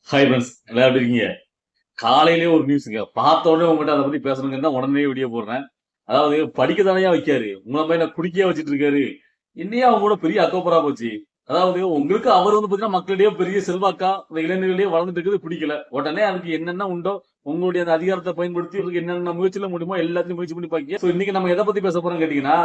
Hi friends, எல்லாம் எப்படி இருக்கீங்க? காலையிலேயே ஒரு நியூஸுங்க. பார்த்த உடனே உங்ககிட்ட அதை பத்தி பேசணுங்கன்னு தான் உடனே வீடியோ போடுறேன். அதாவது படிக்க தானையா வைக்காரு, உங்களை மாதிரி நான் குடிக்கையா வச்சிட்டு இருக்காரு. என்னையா அவங்க கூட பெரிய அக்கோப்பரா போச்சு. அதாவது உங்களுக்கு அவர் வந்து பாத்தீங்கன்னா மக்களிடையே பெரிய செல்வாக்கா இந்த இளைஞர்களிடையே வளர்ந்துட்டு இருக்குது பிடிக்கல. உடனே அதுக்கு என்னென்ன உண்டோ உங்களுடைய அந்த அதிகாரத்தை பயன்படுத்தி உங்களுக்கு என்னென்ன முயற்சியில முடியுமோ எல்லாத்தையும் முயற்சி பண்ணி பாக்கீங்க. சோ இன்னைக்கு நம்ம எதை பத்தி பேச போறோம் கேட்டீங்கன்னா,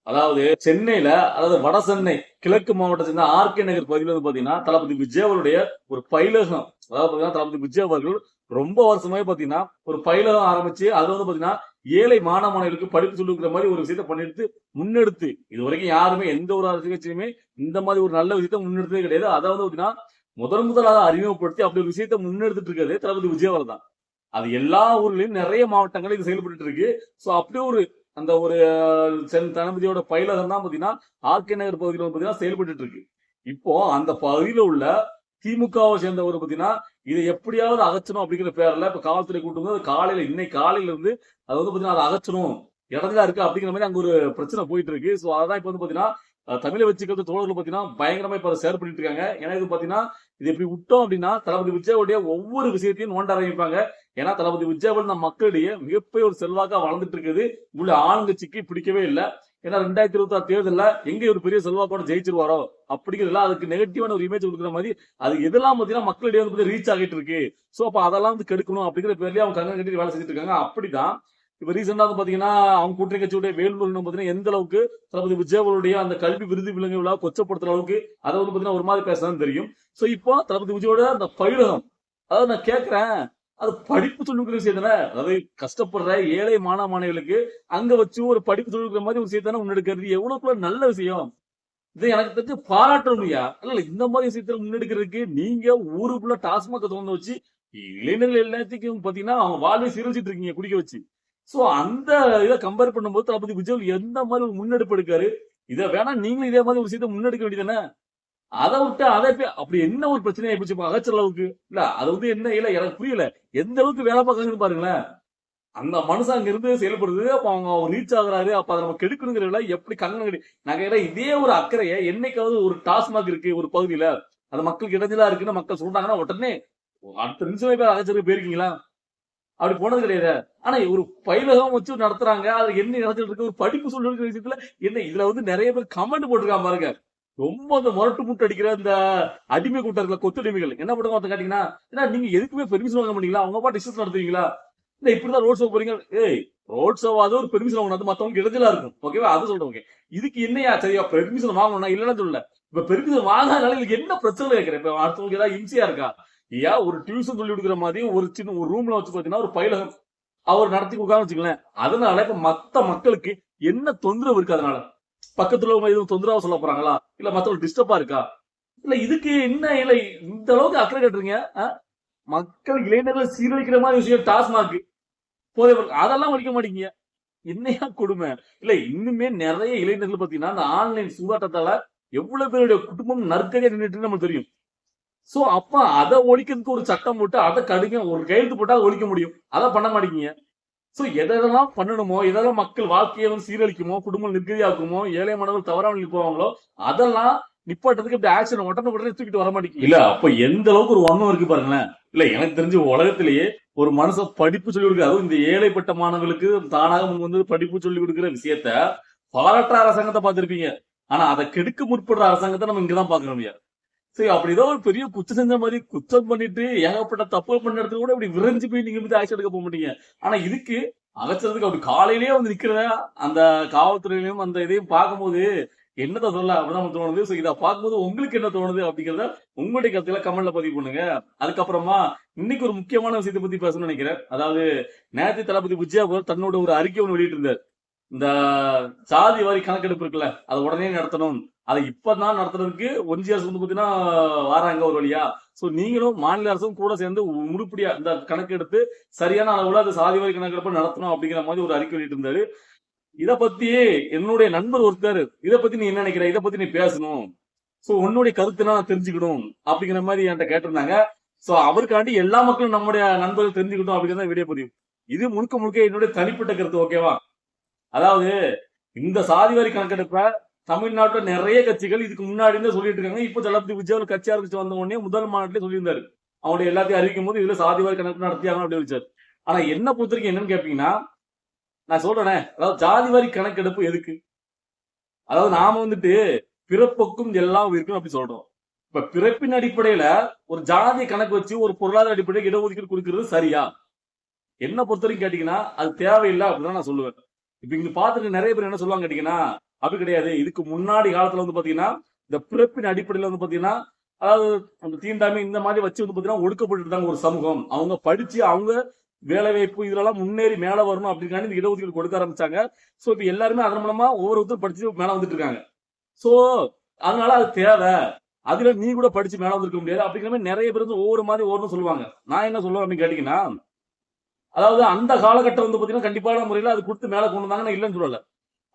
அதாவது சென்னையில, அதாவது வட சென்னை கிழக்கு மாவட்டத்தை சேர்ந்த ஆர்கே நகர் பகுதியில் வந்து பாத்தீங்கன்னா தளபதி விஜய் அவருடைய ஒரு பயிலகம், அதாவது பாத்தீங்கன்னா தளபதி விஜய் அவர்கள் ரொம்ப வருஷமாவே பாத்தீங்கன்னா ஒரு பயிலகம் ஆரம்பிச்சு அதுல வந்து பாத்தீங்கன்னா ஏழை மாணவர்களுக்கு படிப்பு சொல்லிக்கிற மாதிரி ஒரு விஷயத்த பண்ணிட்டு முன்னெடுத்து இது வரைக்கும் யாருமே எந்த ஒரு அரசு கட்சியுமே இந்த மாதிரி ஒரு நல்ல விஷயத்த முன்னெடுத்ததே கிடையாது. அதை வந்து பாத்தீங்கன்னா முதலாக அறிமுகப்படுத்தி அப்படி ஒரு விஷயத்த முன்னெடுத்துட்டு இருக்கிறது தளபதி விஜய் அவர் தான். அது எல்லா ஊர்லயும் நிறைய மாவட்டங்கள் இது செயல்பட்டு இருக்கு. சோ அப்படி ஒரு அந்த ஒரு தளபதியோட பயிலகம் தான் பாத்தீங்கன்னா ஆர்கே நகர் பகுதியில் பாத்தீங்கன்னா செயல்பட்டு இருக்கு. இப்போ அந்த பகுதியில உள்ள திமுகவை சேர்ந்தவர் பாத்தீங்கன்னா இதை எப்படியாவது அகற்றணும் அப்படிங்கிற பேர்ல இப்ப காவல்துறை கூட்டு வந்து காலையில இன்னைக்கு காலையில இருந்து அது வந்து பாத்தீங்கன்னா அதை அகற்றணும் இடங்களா இருக்கு அப்படிங்கிற மாதிரி அங்க ஒரு பிரச்சனை போயிட்டு இருக்கு. சோ அதான் இப்ப வந்து பாத்தீங்கன்னா தமிழை வச்சுக்கிறது தோழர்கள் பாத்தீங்கன்னா பயங்கரமா இப்ப அதை ஷேர் பண்ணிட்டு இருக்காங்க. ஏன்னா இது பாத்தீங்கன்னா இது எப்படி விட்டோம் அப்படின்னா தளபதி விஜயோடைய ஒவ்வொரு விஷயத்தையும் நோண்ட ஆரம்பிப்பாங்க. ஏன்னா தளபதி விஜய் நம்ம மக்களிடையே மிகப்பெரிய ஒரு செல்வாக்கா வளர்ந்துட்டு இருக்குது. உள்ள ஆளுங்கட்சிக்கு பிடிக்கவே இல்லை. ஏன்னா 2026 தேர்தல்ல எங்க ஒரு பெரிய செல்வாக்கோட ஜெயிச்சிருவாரோ அப்படிங்கிறதுல அதுக்கு நெகட்டிவான ஒரு இமேஜ் கொடுக்குற மாதிரி அது எதெல்லாம் பாத்தீங்கன்னா மக்களிடையே வந்து ரீச் ஆகிட்டு இருக்கு. சோ அப்ப அதெல்லாம் வந்து கெடுக்கணும் அப்படிங்கிற பேர்லயே அவங்க கண்ணை கட்டி வேலை செஞ்சுட்டு இருக்காங்க. அப்படிதான் இப்ப ரீசெண்டா வந்து பாத்தீங்கன்னா அவங்க கூட்டணி கட்சியுடைய வேல்முருகன் பாத்தீங்கன்னா எந்த அளவுக்கு தளபதி விஜய் அவருடைய அந்த கல்வி விருது விலங்கு விழா கொச்சப்படுத்துற அளவுக்கு அதை வந்து பாத்தீங்கன்னா ஒரு மாதிரி பேசதான் தெரியும். சோ இப்போ தளபதி விஜயோட அந்த பயிலகம், அதாவது நான் கேட்கிறேன், அது படிப்பு சொல்லிக்கிற விஷயம் தானே. அதாவது கஷ்டப்படுற ஏழை மாணவர்களுக்கு அங்க வச்சு ஒரு படிப்பு சொல்லிக்கிற மாதிரி ஒரு விஷயத்தானே முன்னெடுக்கிறது எவ்வளவுக்குள்ள நல்ல விஷயம். இதை எனக்கு தெரிஞ்சு பாராட்டணும்யா. இல்ல இந்த மாதிரி விஷயத்துல முன்னெடுக்கிறதுக்கு நீங்க ஊருக்குள்ள டாஸ்மாக திறந்து வச்சு இளைஞர்கள் எல்லாத்துக்கும் பாத்தீங்கன்னா அவங்க வாழ்வை சீரழிச்சிட்டு இருக்கீங்க குடிக்க வச்சு. சோ அந்த இதை கம்பேர் பண்ணும்போது தளபதி விஜய் எந்த மாதிரி ஒரு முன்னெடுப்பு எடுக்காரு. இதை வேணா நீங்களும் இதே மாதிரி ஒரு விஷயத்த முன்னெடுக்க வேண்டியதானே. அதை விட்டு அதை அப்படி என்ன ஒரு பிரச்சனை ஆயிப்போச்சு அகற்ற அளவுக்கு. இல்ல அது வந்து என்ன இல்ல எனக்கு புரியல. எந்த அளவுக்கு வேலை பார்க்கறாங்கன்னு பாருங்களேன். அந்த மனுஷன் அங்க இருந்து செயல்படுது. அப்ப அவங்க ரீச் ஆகுறாரு. அப்ப அதை நம்ம கெடுக்கணுங்கிறதுல எப்படி கங்கணம் நான் கேட்கிறேன். இதே ஒரு அக்கறையை என்னைக்காவது ஒரு டாஸ்மாக் இருக்கு ஒரு பகுதியில அது மக்களுக்கு இடைஞ்சலா இருக்குன்னு மக்கள் சொல்றாங்கன்னா உடனே அடுத்த நிமிஷமே பேர் அகச்சருக்கு போயிருக்கீங்களா? அப்படி போனது கிடையாது. ஆனா ஒரு பயிலகம் வச்சு நடத்துறாங்க. அது என்ன நடந்துட்டு இருக்கு ஒரு படிப்பு சொல்லிருக்கிற விஷயத்துல என்ன இதுல வந்து நிறைய பேர் கமெண்ட் போட்டிருக்காங்க பாருங்க. ரொம்ப அந்த முரட்டு முட்டு அடிக்கிற அந்த அடிமை கூட்டத்துல கொத்தடிமைகள் என்ன பண்ணுவாங்க கேட்டீங்கன்னா, ஏன்னா நீங்க எதுக்குமே பெர்மிஷன் வாங்க மாட்டீங்களா? அவங்க பாட்டு இஷ்டத்தை நடத்துவீங்களா? இல்ல இப்படிதான் ரோட் ஷோ போறீங்க. ஏய், ரோட் ஷோவாவது ஒரு பெர்மிஷன் வாங்கணும், மத்தவங்க இடைஞ்சலா இருக்கும். ஓகேவா? அது சொல்றேன். ஓகே, இதுக்கு என்னையா சரியா பெர்மிஷன் வாங்கணும் இல்லன்னு சொல்லல. இப்ப பெர்மிஷன் வாங்காதனால இதுக்கு என்ன பிரச்சனை கேட்கிறேன். இப்ப அடுத்தவங்களுக்கு ஏதாவது இம்சையா இருக்கா? ஏன் ஒரு டியூஷன் சொல்லி கொடுக்குற மாதிரி ஒரு சின்ன ஒரு ரூம்ல வச்சு பாத்தீங்கன்னா ஒரு பயிலகம் அவர் நடத்தி கொடுக்காம வச்சுக்கலாம். அதனால இப்ப மத்த மக்களுக்கு என்ன தொந்தரவு இருக்கு? அதனால பக்கத்துல உள்ளவங்க எதுவும் தொந்தரவா சொல்ல போறாங்களா? இல்ல மத்தவங்க டிஸ்டர்பா இருக்கா? இல்ல இதுக்கு என்ன இல்ல இந்த அளவுக்கு அக்கறை கட்டுறீங்க? மக்கள் இளைஞர்கள் சீரழிக்கிற மாதிரி விஷயம் டாஸ்மாக் போதை அதெல்லாம் ஒழிக்க மாட்டீங்க. என்னையா கொடுமை. இல்ல இன்னுமே நிறைய இளைஞர்கள் பாத்தீங்கன்னா அந்த ஆன்லைன் சூதாட்டத்தால எவ்வளவு பேருடைய குடும்பம் நற்கதியா நின்றுட்டு நமக்கு தெரியும். சோ அப்ப அதை ஒழிக்கிறதுக்கு ஒரு சட்டம் போட்டு அதை கடுங்க ஒரு கையெழுத்து போட்டா ஒழிக்க முடியும். அதை பண்ண மாட்டேங்க. சோ எதெல்லாம் பண்ணணுமோ எதெல்லாம் மக்கள் வாழ்க்கையை வந்து சீரழிக்குமோ குடும்பம் நிர்கதியாக்குமோ ஏழை மாணவர்கள் தவறாமல் போவாங்களோ அதெல்லாம் நிப்பாட்டதுக்கு இப்படி ஆக்ஷன் உடனே தூக்கிட்டு வர மாட்டேங்குது. இல்ல அப்ப எந்த அளவுக்கு ஒரு வன்மம் இருக்கு பாருங்களேன். இல்ல எனக்கு தெரிஞ்ச உலகத்திலேயே ஒரு மனுஷன் படிப்பு சொல்லி கொடுக்குற அதுவும் இந்த ஏழைப்பட்ட மாணவர்களுக்கு தானாக முன் வந்து படிப்பு சொல்லி கொடுக்குற விஷயத்த பாராட்டுற அரசாங்கத்தை பார்த்திருப்பீங்க. ஆனா அதை கெடுக்க முற்படுற அரசாங்கத்தை நம்ம இங்கதான் பாக்குறோம். சரி அப்படி ஏதோ ஒரு பெரிய குற்றம் செஞ்ச மாதிரி குற்றம் பண்ணிட்டு ஏகப்பட்ட தப்பு பண்ண இடத்துல கூட இப்படி விரைஞ்சு போய் நீங்க வந்து ஆக்ஷன் எடுக்க போக மாட்டீங்க. ஆனா இதுக்கு அகற்றதுக்கு அப்படி காலையிலேயே வந்து நிக்கிறத அந்த காவல்துறையிலையும் அந்த இதையும் பார்க்கும்போது என்னத்த சொல்ல அப்படிதான் தோணுது. சோ இதை பார்க்கும்போது உங்களுக்கு என்ன தோணுது அப்படிங்கறத உங்களுடைய கருத்துல கமெண்ட்ல பதிவு பண்ணுங்க. அதுக்கப்புறமா இன்னைக்கு ஒரு முக்கியமான விஷயத்தை பத்தி பேசணும்னு நினைக்கிறேன். அதாவது நேரத்தை தளபதி விஜய் அவர்கள் தன்னோட ஒரு அறிக்கை ஒன்று வெளியிட்டு இருந்தார். இந்த சாதி வாரி கணக்கெடுப்பு இருக்குல்ல அதை உடனே நடத்தணும். அதை இப்பதான் நடத்துறதுக்கு ஒன்றிய அரசு வந்து பாத்தீங்கன்னா வாராங்க ஒரு வழியா. சோ நீங்களும் மாநில அரசும் கூட சேர்ந்து உருப்படியா இந்த கணக்கெடுத்து சரியான அளவுல அந்த சாதி வாரி கணக்கெடுப்பு நடத்தணும் அப்படிங்கிற மாதிரி ஒரு அறிக்கை வெளியிட்டு இருந்தாரு. இத பத்தி என்னுடைய நண்பர் ஒருத்தர் இத பத்தி நீ என்ன நினைக்கிற, இத பத்தி நீ பேசணும், சோ உன்னுடைய கருத்து நான் தெரிஞ்சுக்கணும் அப்படிங்கிற மாதிரி என்கிட்ட கேட்டிருந்தாங்க. சோ அவருக்காண்டி எல்லா மக்களும் நம்முடைய நண்பர்கள் தெரிஞ்சுக்கணும் அப்படிங்கிறத வீடியோ பதிவு. இது முழுக்க முழுக்க என்னுடைய தனிப்பட்ட கருத்து. ஓகேவா? அதாவது இந்த சாதிவாரி கணக்கெடுப்ப தமிழ்நாட்டுல நிறைய கட்சிகள் இதுக்கு முன்னாடி சொல்லிட்டு இருக்காங்க. இப்ப தளபதி விஜய் கட்சி ஆரம்பிச்சு வந்த உடனே முதல் மாநாட்டிலே சொல்லியிருந்தாரு. அவங்களுடைய எல்லாத்தையும் அறிவிக்கும் போது இதுல சாதிவாரி கணக்கு நடத்தியாங்க அப்படின்னு வச்சாரு. ஆனா என்ன பொறுத்த வரைக்கும் என்னன்னு கேட்பீங்கன்னா, நான் சொல்றேனே, அதாவது ஜாதிவாரி கணக்கெடுப்பு எதுக்கு? அதாவது நாம வந்துட்டு பிறப்புக்கும் எல்லா உயிருக்கும் அப்படி சொல்றோம். இப்ப பிறப்பின் அடிப்படையில ஒரு ஜாதிய கணக்கு வச்சு ஒரு பொருளாதார அடிப்படையில் இடஒதுக்கீடு கொடுக்கிறது சரியா? என்ன பொறுத்த வரைக்கும் கேட்டீங்கன்னா அது தேவையில்லை அப்படின்னு நான் சொல்லுவேன். இப்ப இங்க பாத்துட்டு நிறைய பேர் என்ன சொல்லுவாங்க கேட்டீங்கன்னா, அப்படி கிடையாது. இதுக்கு முன்னாடி காலத்துல வந்து பாத்தீங்கன்னா இந்த பிறப்பின் அடிப்படையில வந்து பாத்தீங்கன்னா, அதாவது அந்த தீண்டாமை இந்த மாதிரி வச்சு வந்து பாத்தீங்கன்னா ஒடுக்கப்பட்டு இருந்தாங்க ஒரு சமூகம். அவங்க படிச்சு அவங்க வேலை வாய்ப்பு இதுலலாம் முன்னேறி மேல வரணும் அப்படிங்காண்டி இந்த இடஒதுக்கீடு கொடுக்க ஆரம்பிச்சாங்க. சோ இப்ப எல்லாருமே அதன் மூலமா ஒவ்வொருத்தரும் படிச்சு மேல வந்துட்டு இருக்காங்க. சோ அதனால அது தேவை. அதுல நீ கூட படிச்சு மேல வந்திருக்க முடியாது அப்படிங்கிற மாதிரி நிறைய பேர் வந்து ஒவ்வொரு மாதிரி ஒவ்வொரு சொல்லுவாங்க. நான் என்ன சொல்லுவேன் அப்படின்னு கேட்டீங்கன்னா, அதாவது அந்த காலகட்டம் வந்து பாத்தீங்கன்னா கண்டிப்பான முறையில அது கொடுத்து மேல கொண்டு வந்தாங்க, நான் இல்லைன்னு சொல்லல.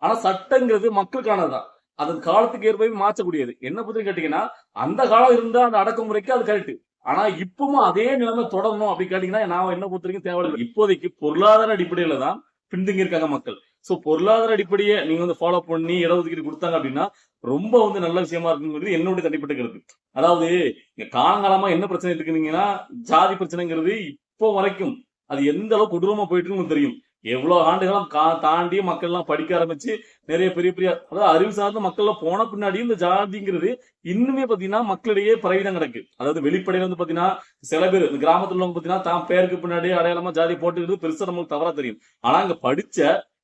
ஆனா சட்டங்கிறது மக்களுக்கானதுதான். அது காலத்துக்கு ஏற்பவே மாற்றக்கூடியது. என்ன பத்தி கேட்டீங்கன்னா, அந்த காலம் இருந்த அந்த அடக்குமுறைக்கு அது கரெக்ட். ஆனா இப்பவும் அதே நிலைமை தொடரணும் அப்படி கேட்டீங்கன்னா நான் என்ன பொறுத்த வரைக்கும் தேவையில்லை. இப்போதைக்கு பொருளாதார அடிப்படையில தான் பின்தங்கி இருக்காங்க மக்கள். சோ பொருளாதார அடிப்படையை நீங்க வந்து ஃபாலோ பண்ணி இடஒதுக்கீடு கொடுத்தாங்க அப்படின்னா ரொம்ப வந்து நல்ல விஷயமா இருக்குங்கிறது என்னுடைய தனிப்பட்ட கருத்து. அதாவது இங்க காலங்காலமா என்ன பிரச்சனை இருக்குன்னீங்கன்னா, ஜாதி பிரச்சனைங்கிறது இப்போ வரைக்கும் அது எந்த அளவுக்கு கொடூரமா போயிட்டு இருக்குன்னு தெரியும். எவ்வளவு ஆண்டுகளும் தாண்டி மக்கள் எல்லாம் படிக்க ஆரம்பிச்சு நிறைய பெரிய பெரிய அதாவது அறிவு சார்ந்த மக்கள் எல்லாம் போன பின்னாடியும் இந்த ஜாதிங்கிறது இன்னுமே பாத்தீங்கன்னா மக்களிடையே பரவிதான் கிடக்கு. அதாவது வெளிப்படையில வந்து பாத்தீங்கன்னா சில பேர் இந்த கிராமத்துல உள்ளவங்க பாத்தீங்கன்னா தான் பேருக்கு பின்னாடி அடையாளமா ஜாதி போட்டுக்கிறது பெருசா நமக்கு தவறா தெரியும். ஆனா இங்க படிச்ச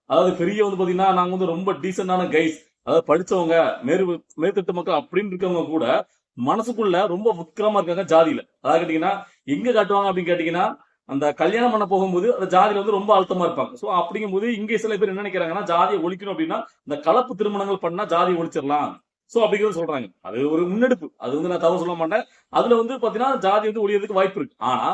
அதாவது பெரிய வந்து பாத்தீங்கன்னா நாங்க வந்து ரொம்ப டீசென்டான கைஸ், அதாவது படிச்சவங்க மேற்தட்டு மக்கள் அப்படின்னு இருக்கவங்க கூட மனசுக்குள்ள ரொம்ப விக்கிரமா இருக்காங்க ஜாதியில. அதாவது கேட்டீங்கன்னா எங்க காட்டுவாங்க அப்படின்னு கேட்டீங்கன்னா, அந்த கல்யாணம் பண்ண போகும்போது அந்த ஜாதியில வந்து ரொம்ப அழுத்தமா இருப்பாங்க. சோ அப்படிங்கும் போது இங்கே சில பேர் என்ன நினைக்கிறாங்கன்னா, ஜாதியை ஒழிக்கணும் அப்படின்னா இந்த கலப்பு திருமணங்கள் பண்ணா ஜாதியை ஒழிச்சிடலாம். சோ அப்படிங்கிறது சொல்றாங்க. அது ஒரு முன்னெடுப்பு. அது வந்து நான் தவறு சொல்ல மாட்டேன். அதுல வந்து பாத்தீங்கன்னா ஜாதி வந்து ஒழியறதுக்கு வாய்ப்பு இருக்கு. ஆனா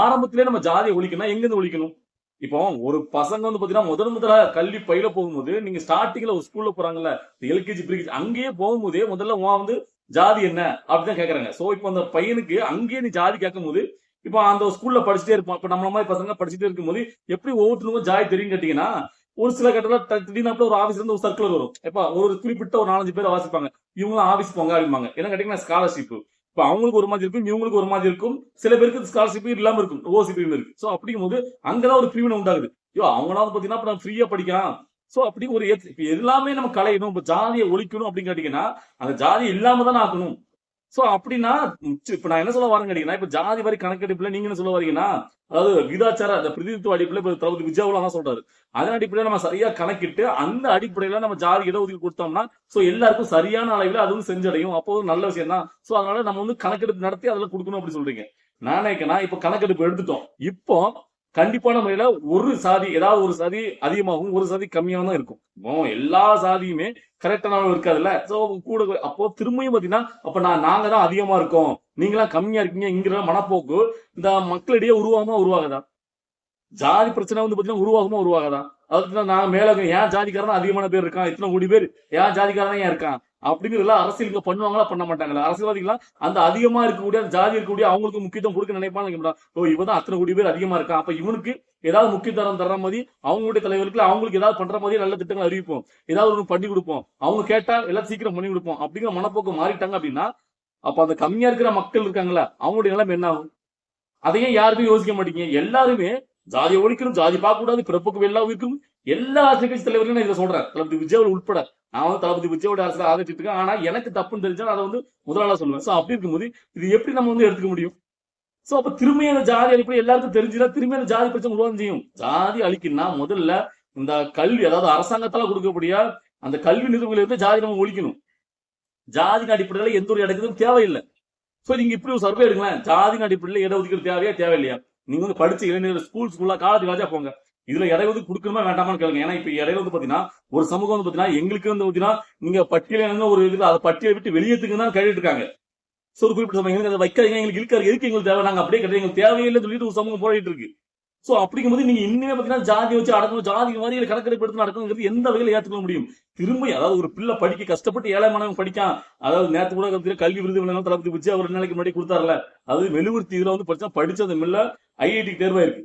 ஆரம்பத்திலே நம்ம ஜாதியை ஒழிக்கணும், எங்க இருந்து ஒழிக்கணும்? இப்போ ஒரு பசங்க வந்து பாத்தீங்கன்னா முதல்ல கல்வி பயில போகும்போது நீங்க ஸ்டார்டிங்ல ஒரு ஸ்கூல்ல போறாங்கல்ல, எல்கேஜி பிரிகேஜி அங்கேயே போகும்போதே முதல்ல வந்து ஜாதி என்ன அப்படிதான் கேக்குறாங்க. சோ இப்போ அந்த பையனுக்கு அங்கேயே நீ ஜாதி கேட்கும் போது இப்போ அந்த ஸ்கூல்ல படிச்சுட்டே இருப்பான். இப்ப நம்மள மாதிரி பசங்க படிச்சுட்டே இருக்கும்போது எப்படி ஒவ்வொருத்தருக்கும் ஜாதி தெரியும் கேட்டீங்கன்னா, ஒரு சில கட்டத்துல திடீர்னு ஒரு ஆபீஸ்ல இருந்து ஒரு சர்க்குலர் வரும். எப்ப ஒரு குறிப்பிட்ட ஒரு 4-5 பேர் வாசிப்பாங்க. இவங்களும் ஆபீஸ் போங்க அப்படிம்பாங்க. என்ன கேட்டீங்கன்னா ஸ்காலர்ஷிப். இப்ப அவங்களுக்கு ஒரு மாதிரி இருக்கும், இவங்களுக்கு ஒரு மாதிரி இருக்கும். சில பேருக்கு ஸ்காலர்ஷிப் இல்லாம இருக்கும், ஓசி பிரிவு இருக்கு. சோ அப்படிங்கும் போது அங்கதான் ஒரு பிரிவினை உண்டாகுது. ஐயோ அவங்களாவது பாத்தீங்கன்னா இப்ப ஃப்ரீயா படிக்கலாம். சோ அப்படி ஒரு இப்ப எல்லாமே நம்ம கலையணும், இப்ப ஜாதியை ஒழிக்கணும் அப்படின்னு கேட்டீங்கன்னா அந்த ஜாதி இல்லாம தான் ஆக்கணும். சோ அப்படின்னா இப்ப நான் என்ன சொல்ல வரேன்னு கேட்டீங்கன்னா, இப்ப ஜாதி வாரி கணக்கெடுப்புல நீங்க என்ன சொல்ல வரீங்கன்னா, அதாவது விகிதாச்சார அந்த பிரதிநிதித்துவ அடிப்படையில இப்ப தளபதி விஜயாவுல தான் சொல்றாரு. அதன் அடிப்படையில நம்ம சரியா கணக்கிட்டு அந்த அடிப்படையில நம்ம ஜாதி இடஒதுக்கீடு கொடுத்தோம்னா சோ எல்லாருக்கும் சரியான அளவில் அதுவும் செஞ்சடையும். அப்போ நல்ல விஷயம் தான். சோ அதனால நம்ம வந்து கணக்கெடுப்பு நடத்தி அதுல கொடுக்கணும் அப்படி சொல்றீங்க. நான் நினைக்கிறேன் இப்ப கணக்கெடுப்பு எடுத்துட்டோம். இப்போ கண்டிப்பான முறையில ஒரு சாதி ஏதாவது ஒரு சாதி அதிகமாகவும் ஒரு சாதி கம்மியாகவும் தான் இருக்கும். எல்லா சாதியுமே கரெக்டான அளவு இருக்காதுல்ல. சோ கூட அப்போ திரும்பியும் பாத்தீங்கன்னா அப்ப நாங்க தான் அதிகமா இருக்கோம், நீங்களாம் கம்மியா இருக்கீங்க இங்கிற மனப்போக்கு இந்த மக்களிடையே உருவாகுதா? ஜாதி பிரச்சனை வந்து பாத்தீங்கன்னா உருவாகுதா? அதுக்கு நான் மேல ஏன் ஜாதிக்காரன் அதிகமான பேர் இருக்கான், இத்தனை கோடி பேர் ஏன் ஜாதிக்காரன் ஏன் இருக்கான் அப்படிங்கிறதுல அரசியலுக்கு பண்ணுவாங்களா பண்ண மாட்டாங்களா? அரசியல்வாதிகளா அந்த அதிகமா இருக்கக்கூடிய அந்த ஜாதி இருக்கக்கூடிய அவங்களுக்கு முக்கியத்துவம் கொடுக்க நினைப்பாங்க. ஓ இவதான் அத்தனை கோடி பேர் அதிகமா இருக்கான், அப்ப இவனுக்கு ஏதாவது முக்கியத்துவம் தர்ற மாதிரி அவங்களுடைய தலைவருக்கு அவங்களுக்கு ஏதாவது பண்ற மாதிரி நல்ல திட்டங்கள் அறிவிப்போம், ஏதாவது ஒரு பண்ணி கொடுப்போம், அவங்க கேட்டா எல்லாம் சீக்கிரம் பண்ணி கொடுப்போம் அப்படிங்கிற மனப்போக்கு மாறிட்டாங்க அப்படின்னா அப்ப அந்த கம்மியா இருக்கிற மக்கள் இருக்காங்களா அவங்களுடைய நிலைமை என்ன ஆகும்? அதையும் யாருக்கும் யோசிக்க மாட்டீங்க. எல்லாருமே ஜாதியை ஒழிக்கணும், ஜாதி பார்க்க கூடாது, பிறப்புக்கு எல்லா உயிருக்கும் எல்லா அரசியல் கட்சி தலைவர்களும் நான் இதை சொல்றேன், தளபதி விஜய் உட்பட. நான் வந்து தளபதி விஜயோட அரசியல் ஆதரிச்சிட்டு இருக்கேன். ஆனா எனக்கு தப்புன்னு தெரிஞ்சா அதை வந்து முதலாளா சொல்லுவேன். சோ அப்படி இருக்கும்போது இது எப்படி நம்ம வந்து எடுத்துக்க முடியும்? சோ அப்ப திரும்பி அந்த ஜாதி அடிப்படை எல்லாருக்கும் தெரிஞ்சுன்னா திரும்பி அந்த ஜாதி பிரச்சனை உருவாக்கம் செய்யும். ஜாதி அழிக்கணும்னா முதல்ல இந்த கல்வி, அதாவது அரசாங்கத்தால கொடுக்கக்கூடிய அந்த கல்வி நிறுவனங்கள் இருந்து ஜாதி நம்ம ஒழிக்கணும். ஜாதியின் அடிப்படையில எந்த ஒரு இடத்துக்கும் தேவையில்லை. சோ நீங்க இப்படி ஒரு சர்வே எடுங்களேன், ஜாதியின் அடிப்படையில இடஒதுக்கீடு தேவையா தேவையில்லையா? நீங்க வந்து படிச்ச இளைஞர்கள் ஸ்கூல்லா காலேஜ் வாஜா போங்க, இதுல இடஒதுக்கீடு கொடுக்கணுமா வேண்டாமான்னு கேளுங்க. ஏன்னா இப்ப இடையில வந்து பாத்தீங்கன்னா ஒரு சமூகம் வந்து பாத்தீங்கன்னா எங்களுக்கு வந்து பாத்தீங்கன்னா நீங்க பட்டியல ஒரு இது அதை பட்டியலை விட்டு வெளியேற்றுக்கு தான் கேட்டுட்டு இருக்காங்க. சோ ஒரு குறிப்பிட்ட சமயம் எங்களுக்கு அதை வைக்காதீங்க, எங்களுக்கு இருக்காரு, எதுக்கு எங்களுக்கு தேவை, நாங்க அப்படியே கிடையாது, எங்களுக்கு தேவையில்லைன்னு சொல்லிட்டு ஒரு சமூகம் போராடிட்டு இருக்கு. சோ அப்படிங்கும்போது நீங்க இன்னுமே பாத்தீங்கன்னா ஜாதி வச்சு அடக்கணும், ஜாதி மாதிரி கணக்கெடுப்பு எடுத்து நடக்கணுங்கிறது எந்த வகையில ஏற்றுக்க முடியும்? திரும்பி அதாவது ஒரு பிள்ளை படிக்க கஷ்டப்பட்டு ஏழை மாணவன் படிக்கான். அதாவது நேற்று கூட கல்வி விருது தளபதி விஜய் அவர் நாளைக்கு முன்னாடி கொடுத்தாருல, அது மெழுகுவர்த்தி இதுல வந்து படிச்சா அந்த மில்ல ஐஐடி தேர்வாயிருக்கு.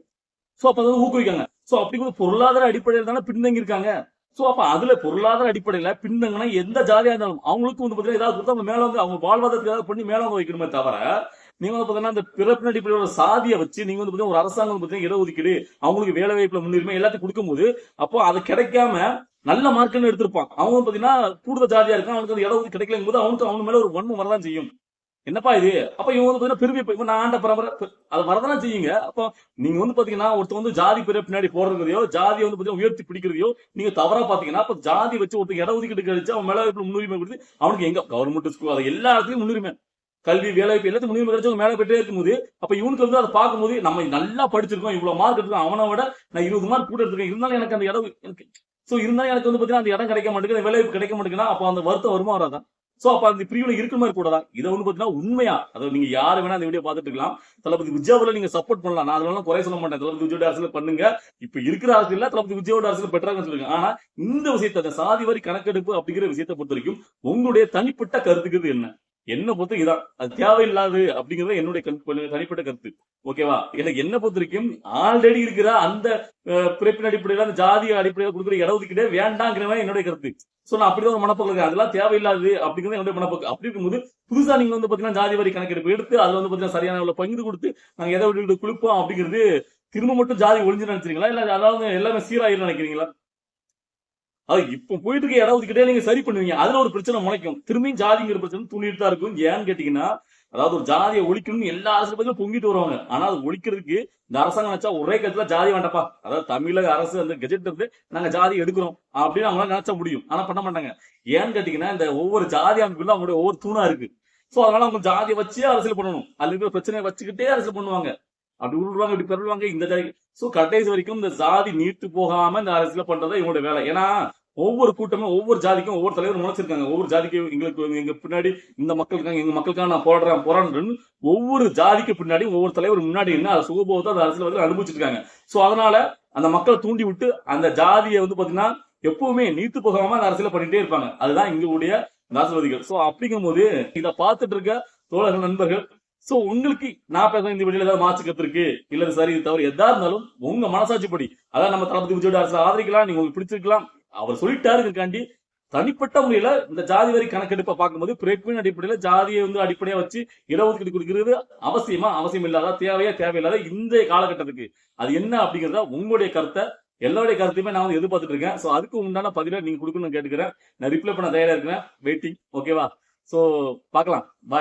சோ அப்ப அதை ஊக்குவிக்காங்க. சோ அப்படி பொருளாதார அடிப்படையில் தானே பின்தங்கி இருக்காங்க. சோ அப்ப அதுல பொருளாதார அடிப்படையில பின்தங்கினா எந்த ஜாதியா இருந்தாலும் அவங்களுக்கு வந்து பாத்தீங்கன்னா ஏதாவது கொடுத்தா அவங்க மேல வந்து அவங்க வாழ்வாதாரத்துக்கு ஏதாவது பண்ணி மேல வந்து வைக்கணுமே தவிர நீங்க வந்து பாத்தீங்கன்னா இந்த பிறப்பின் அடிப்படையோட சாதியை வச்சு நீங்க வந்து பாத்தீங்கன்னா ஒரு அரசாங்கம் வந்து பாத்தீங்கன்னா இடஒதுக்கீடு அவங்களுக்கு வேலை வாய்ப்புல முன்னுரிமை எல்லாத்தையும் கொடுக்கும்போது அப்போ அது கிடைக்காம நல்ல மார்க்குன்னு எடுத்திருப்பான் அவங்க வந்து பாத்தீங்கன்னா கூடுதல் ஜாதியா இருக்கான் அவனுக்கு அந்த இடஒதுக்கீடு கிடைக்கலங்கும் போது அவனுக்கு மேல ஒரு வன்மம் வரதான் செய்யும். என்னப்பா இது அப்ப இவங்க வந்து பாத்தீங்கன்னா பெருமை இப்ப நான் ஆண்ட பரம்பரை அது வரதானே செய்யுங்க. அப்போ நீங்க வந்து பாத்தீங்கன்னா ஒருத்தர் வந்து ஜாதி பேரை பின்னாடி போறதையோ ஜாதியை வந்து பாத்தீங்கன்னா உயர்த்தி பிடிக்கிறதையோ நீங்க தவறா பாத்தீங்கன்னா அப்ப ஜாதி வச்சு ஒருத்தர் இடஒதுக்கீடு கழிச்சு அவன் மேல முன்னுரிமை கொடுத்து அவனுக்கு எங்க கவர்மெண்ட் ஸ்கூல் அது எல்லா இடத்துலயும் முன்னுரிமை கல்வி வேலைவாய்ப்பு எல்லாத்தையும் முன்னுரிமை கிடைச்சவங்க மேல போயிட்டே இருக்கும்போது அப்ப இவனுக்கு வந்து அதை பார்க்கும்போது நம்ம நல்லா படிச்சிருக்கோம் இவ்வளவு மார்க் எடுத்துக்கோம் அவனை விட நான் 20 மார்க் கூட எடுத்துருக்கேன் இருந்தாலும் எனக்கு அந்த இடம் எனக்கு சோ இருந்தாலும் எனக்கு வந்து பாத்தீங்கன்னா அந்த இடம் கிடைக்க மாட்டேங்குது வேலைவாய்ப்பு கிடைக்க மாட்டேங்குன்னா அப்ப அந்த வருத்தம் வருமா வராதான். சோ அப்ப அந்த பிரிவுல இருக்கிற மாதிரி கூடதான் இதை வந்து பாத்தீங்கன்னா உண்மையா அதாவது நீங்க யாரு வேணா அந்த வீடியோ பாத்துட்டு இருக்கலாம். தளபதி விஜயாவில நீங்க சப்போர்ட் பண்ணலாம் நான் அதெல்லாம் குறை சொல்ல மாட்டேன். தளபதி விஜயோட அரசியல் பண்ணுங்க இப்ப இருக்கிற அரசியல் தளபதி விஜயோட அரசியல் பெற்றாங்கன்னு சொல்லுங்க. ஆனா இந்த விஷயத்தை அந்த சாதி வரி கணக்கெடுப்பு அப்படிங்கிற விஷயத்தை பொறுத்த வரைக்கும் உங்களுடைய தனிப்பட்ட கருத்துக்கிறது என்ன என்ன பொறுத்த இதான் அது தேவையில்லாது அப்படிங்கறது என்னுடைய தனிப்பட்ட கருத்து. ஓகேவா எனக்கு என்ன பொறுத்த வரைக்கும் ஆல்ரெடி இருக்கிற அந்த பிறப்பின் அடிப்படையில அந்த ஜாதிய அடிப்படையில கொடுக்குற இடஒதுக்கீடே வேண்டாங்கிறவன் என்னுடைய கருத்து. சோ நான் அப்படிதான் ஒரு மனப்போக்கு இருக்கு அதெல்லாம் தேவையில்லாது அப்படிங்கிறது என்னுடைய மனப்போக்கு. அப்படி இருக்கும்போது புதுசா நீங்க வந்து பாத்தீங்கன்னா ஜாதி வரி கணக்கெடுப்பு எடுத்து அதுல வந்து பாத்தீங்கன்னா சரியான பகிர்ந்து கொடுத்து நாங்க எதை விட்டு குளிப்போம் அப்படிங்கிறது திரும்ப மட்டும் ஜாதி ஒழிஞ்சு நினைச்சீங்களா இல்ல அதாவது எல்லாமே சீராயிரும் நினைக்கிறீங்களா? அது இப்ப போயிட்டு இருக்க இடஒதுக்கீட்டே நீங்க சரி பண்ணுவீங்க அதுல ஒரு பிரச்சனை முளைக்கும் திரும்பியும் ஜாதிங்கிற பிரச்சனை தூண்டிட்டு தான் இருக்கும். ஏன்னு கேட்டீங்கன்னா அதாவது ஒரு ஜாதியை ஒழிக்கணும்னு எல்லா அரசு பொங்கிட்டு வருவாங்க. ஆனா அது ஒழிக்கிறதுக்கு இந்த அரசாங்கம் நினைச்சா ஒரே கருத்துல ஜாதி வேண்டப்பா அதாவது தமிழக அரசு அந்த கெஜெட் இருந்து நாங்க ஜாதி எடுக்கிறோம் அப்படின்னு அவங்களால நினைச்சா முடியும். ஆனா பண்ண மாட்டாங்க. ஏன்னு கேட்டீங்கன்னா இந்த ஒவ்வொரு ஜாதி அமைப்புல அவங்களுடைய ஒவ்வொரு தூணா இருக்கு. சோ அதனால அவங்க ஜாதியை வச்சே அரசியல் பண்ணணும் அதுல இருக்கிற பிரச்சனையை வச்சுக்கிட்டே அரசியல் பண்ணுவாங்க. அப்படி உருவாங்க இப்படி பெறுவாங்க இந்த ஜாதி. சோ கடைசி வரைக்கும் இந்த ஜாதி நீட்டு போகாம இந்த அரசியல பண்றதா இவங்களுடைய வேலை. ஏன்னா ஒவ்வொரு கூட்டமும் ஒவ்வொரு ஜாதிக்கும் ஒவ்வொரு தலைவர் முளைச்சிருக்காங்க. ஒவ்வொரு ஜாதிக்கு எங்களுக்கு எங்க பின்னாடி இந்த மக்கள் இருக்காங்க எங்க மக்களுக்காக நான் போராடுறேன் ஒவ்வொரு ஜாதிக்கு பின்னாடி ஒவ்வொரு தலைவர் முன்னாடி என்ன அதை சுகபோகத்தை அந்த அரசியல் அனுபவிச்சிட்டு இருக்காங்க. சோ அதனால அந்த மக்களை தூண்டி விட்டு அந்த ஜாதியை வந்து பாத்தீங்கன்னா எப்பவுமே நீத்து போகாம அந்த அரசியல பண்ணிட்டே இருப்பாங்க. அதுதான் இங்களுடைய அரசியல்வாதிகள். சோ அப்படிங்கும் போது இதை பார்த்துட்டு இருக்க தோழர்கள் நண்பர்கள் சோ உங்களுக்கு நான் பேச இந்த வீடியோல ஏதாவது மாற்று கருத்து இருக்கு இல்ல சரி இது தவறு எதா இருந்தாலும் உங்க மனசாட்சிப்படி அதான் நம்ம தளபதி விஜயோட அரசியல் ஆதரிக்கலாம் நீங்க உங்களுக்கு பிடிச்சிருக்கலாம் அவர் சொல்லிட்டாருக்காண்டி தனிப்பட்ட முறையில இந்த ஜாதி வரி கணக்கெடுப்பை பார்க்கும்போது பிறப்பின் அடிப்படையில ஜாதியை வந்து அடிப்படையா வச்சு இடஒதுக்கீடு கொடுக்கிறது அவசியம் இல்லாத தேவையில்லாத இந்த காலகட்டத்துக்கு அது என்ன அப்படிங்கறத உங்களுடைய கருத்தை எல்லாருடைய கருத்தையுமே நான் வந்து எதிர்பார்த்துட்டு இருக்கேன். சோ அதுக்கு உண்டான பதில நீங்க கொடுக்கணும்னு கேட்டுக்கிறேன். நான் ரிப்ளை பண்ண தயாரா இருக்கிறேன் வெயிட்டிங். ஓகேவா சோ பார்க்கலாம் பாய்.